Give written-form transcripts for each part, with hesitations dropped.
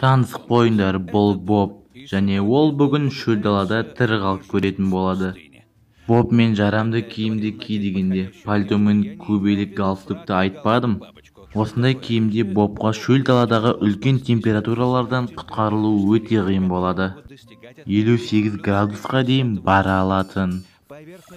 Таңсық бойындар бұл Боб, және ол бүгін шөл далада тірі қалып көретін болады. Боб мен жарамды киімді ки дегенде, пальто мен көбелек галстукты айтпадым. Осындай киімде Бобқа шөл даладағы үлкен температуралардан құтқарылу өте қиын болады. 58 градусқа дейін бара алатын.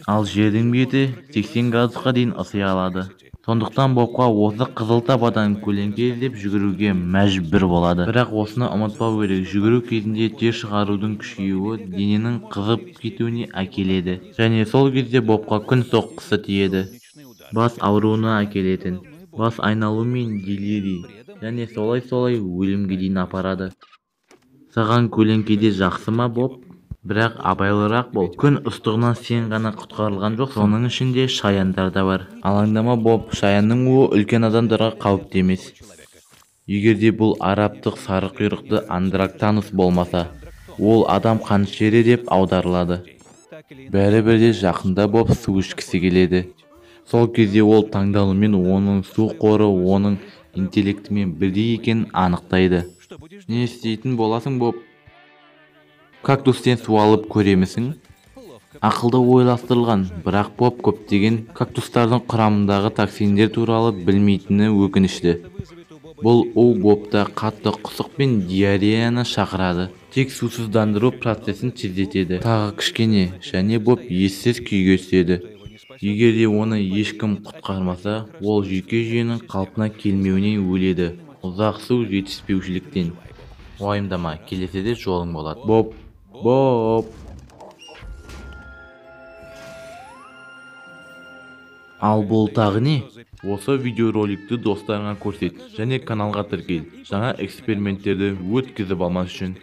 Ал жердің беті 80 градусқа дейін ысы алады. Сондықтан Бобқа осы қызыл табадан көлеңке іздеп жүгіруге мәжбүр болады. Бірақ осыны ұмытпау керек, жүгіру кезінде тер шығарудың күшеюі дененің қызып кетуіне әкеледі. Және сол кезде Бобқа күн соққысы тиеді. Бас ауруына әкелетін, бас айналу мен делирий, және солай өлімге дейін апарады. Саған көлеңкеде жақсы ма, Боб? Бірақ абайлырақ бол. Күн ыстығынан сен ғана құтқарылған жоқсың. Соның ішінде шаяндар да бар. Алаңдама, Боб, шаянның уы үлкен адамдарға қауіпті емес. Егер де бұл арабтық сары құйрықты Андрактанус болмаса, ол адам қанішері деп аударылады. Бәрібір де жақында Боб су ішкісі келеді. Сол кезде ол таңдалумен оның су қоры оның интеллектімен бірдей екенін анықтайды. Не істейтін боласың, Боб? Кактустен су алып көремісің? Ақылды ойластырылған, бірақ Боб көптеген кактустардың құрамындағы токсиндер туралы білмейтіні өкінішті. Бұл Бобта қатты құсық пен диареяны шақырады. Тек сусыздандыру процесін тездетеді. Тағы кішкене, және Боб ессіз күйге түседі. Егер де оны ешкім құтқармаса, ол жүйке жүйенің қалпына келмеуінен өледі. Ұзақ су жетіспеушіліктен. Уайымдама, келесіде жолың болады. Боб. Ал бұл тағы не? Осы видеороликті достарыңа көрсет және каналға тіркел. Жаңа эксперименттерді өткізіп алмас үшін.